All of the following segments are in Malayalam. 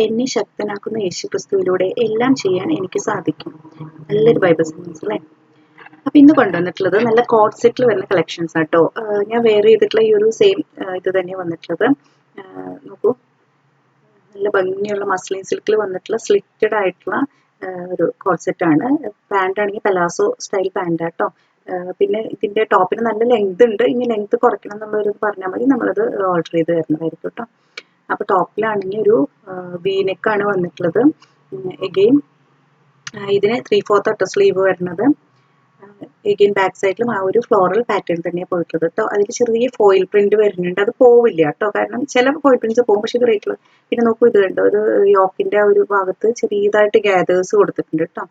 എന്നെ ശക്തനാക്കുന്ന യേശുക്രിസ്തുവിലൂടെ എല്ലാം ചെയ്യാൻ എനിക്ക് സാധിക്കും. നല്ലൊരു ബൈബിൾ സെന്റൻസ് അല്ലേ? അപ്പൊ ഇന്ന് കൊണ്ടുവന്നിട്ടുള്ളത് നല്ല കോഡ് സെറ്റിൽ വരുന്ന കളക്ഷൻസ് ആട്ടോ. ഞാൻ വെയർ ചെയ്തിട്ടുള്ള ഈ ഒരു സെയിം ഇത് തന്നെ വന്നിട്ടുള്ളത്. നോക്കൂ, നല്ല ഭംഗിയുള്ള മസ്ലിൻ സിൽക്കിൽ വന്നിട്ടുള്ള സ്ലിറ്റഡ് ആയിട്ടുള്ള ഒരു കോഡ് സെറ്റ് ആണ്. പാന്റ് ആണെങ്കിൽ പലാസോ സ്റ്റൈൽ പാന്റ് ആട്ടോ. പിന്നെ ഇതിന്റെ ടോപ്പിന് നല്ല ലെങ്ത് ഉണ്ട്. ഇനി ലെങ്ത് കുറയ്ക്കണം എന്നുള്ളൊരു പറഞ്ഞാൽ മതി, നമ്മളത് ഓൾട്ടർ ചെയ്ത് തരുന്നതായിരിക്കും കേട്ടോ. അപ്പൊ ടോപ്പിലാണെങ്കിൽ ഒരു വീനെക്കാണ് വന്നിട്ടുള്ളത്. എഗെയിൻ ഇതിന് 3/4 അട്ട സ്ലീവ് വരുന്നത്. എഗെയിൻ ബാക്ക് സൈഡിലും ആ ഒരു ഫ്ലോറൽ പാറ്റേൺ തന്നെയാണ് പോയിട്ടുള്ളത് കേട്ടോ. അതിൽ ചെറിയ ഫോയിൽ പ്രിന്റ് വരുന്നുണ്ട്, അത് പോവില്ല കേട്ടോ, കാരണം ചില ഫോയിൽ പ്രിന്റ്സ് പോകും, പക്ഷെ ഇത് റേറ്റുള്ള. പിന്നെ നോക്കൂ, ഇത് കണ്ടോ, ഒരു യോക്കിന്റെ ആ ഒരു ഭാഗത്ത് ചെറിയതായിട്ട് ഗ്യാദേഴ്സ് കൊടുത്തിട്ടുണ്ട് കേട്ടോ.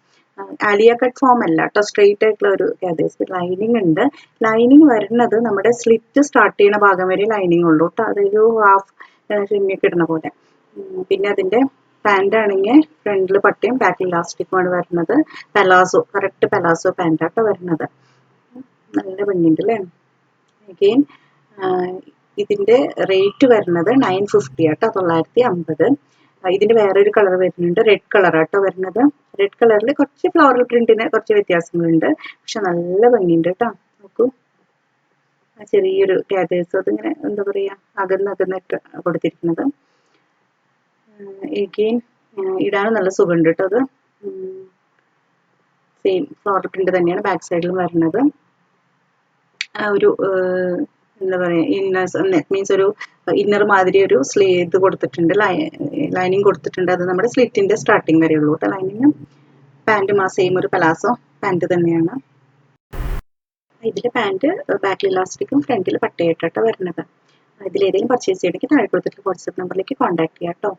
ആലിയ കട്ട് ഫോം അല്ല കേട്ടോ, സ്ട്രെയിറ്റ് ആയിട്ടുള്ള ഒരു ഗ്യാദേഴ്സ്. ലൈനിങ് ഉണ്ട്. ലൈനിങ് വരുന്നത് നമ്മുടെ സ്ലിറ്റ് സ്റ്റാർട്ട് ചെയ്യുന്ന ഭാഗം വരെ ലൈനിങ് ഉള്ളൂ കേട്ടോ, അതൊരു ഹാഫ് ഷിമ്മിയൊക്കെ ഇടുന്ന പോലെ. പിന്നെ അതിന്റെ പാന്റ് ആണെങ്കിൽ ഫ്രണ്ടിൽ പട്ടയും ബാക്കിൽ ഇലാസ്റ്റിക്കുമാണ് വരുന്നത്. പലാസോ, കറക്റ്റ് പലാസോ പാന്റ് ആട്ടോ വരുന്നത്. നല്ല ഭംഗിയുണ്ട് അല്ലേ? അഗെയിൻ ഇതിന്റെ റേറ്റ് വരുന്നത് 950 ആട്ടോ, 950. ഇതിന്റെ വേറൊരു കളർ വരുന്നുണ്ട്, റെഡ് കളർ ആട്ടോ വരുന്നത്. റെഡ് കളറിൽ കുറച്ച് ഫ്ലോറൽ പ്രിന്റിന് കുറച്ച് വ്യത്യാസങ്ങളുണ്ട്, പക്ഷെ നല്ല ഭംഗിയുണ്ട് കേട്ടോ. നോക്കൂ, ചെറിയൊരു ഗ്യാദേഴ്സ്, അതിങ്ങനെ എന്താ പറയാ, അകന്നിട്ട് കൊടുത്തിരിക്കുന്നത്. എഗെയിൻ ഇടാനും നല്ല സുഖമുണ്ട് കേട്ടോ. അത് സെയിം ഫ്ലോറൽ പ്രിന്റ് തന്നെയാണ് ബാക്ക് സൈഡിലും വരുന്നത്. ആ ഒരു എന്താ പറയുക, ഇന്നേഴ്സ് മീൻസ് ഒരു ഇന്നർ മാതിരി ഒരു ഇത് കൊടുത്തിട്ടുണ്ട്, ലൈനിങ് കൊടുത്തിട്ടുണ്ട്. അത് നമ്മുടെ സ്ലിറ്റിന്റെ സ്റ്റാർട്ടിങ് വരെ ഉള്ളൂ കേട്ടോ ലൈനിങ്. പാൻറ്റും ആ സെയിം ഒരു പലാസോ പാൻറ്റ് തന്നെയാണ്. ഇതിലെ പാൻറ്റ് ബാക്കിൽ ഇലാസ്റ്റിക്കും ഫ്രണ്ടിൽ പട്ടയായിട്ടോ വരുന്നത്. ഇതിലേതെങ്കിലും പർച്ചേസ് ചെയ്യണമെങ്കിൽ താഴെ കൊടുത്തിട്ടുള്ള വാട്സപ്പ് നമ്പറിലേക്ക് കോൺടാക്ട് ചെയ്യാം കേട്ടോ.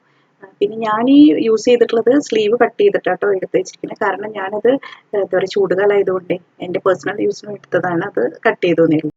പിന്നെ ഞാൻ ഈ യൂസ് ചെയ്തിട്ടുള്ളത് സ്ലീവ് കട്ട് ചെയ്തിട്ടാട്ടോ എടുത്ത് വെച്ചിരിക്കുന്നത്, കാരണം ഞാനത് എന്താ പറയുക, ചൂടുകാലമായതുകൊണ്ട് എൻ്റെ പേഴ്സണൽ യൂസിന് എടുത്തതാണ്, അത് കട്ട് ചെയ്തു തന്നേ.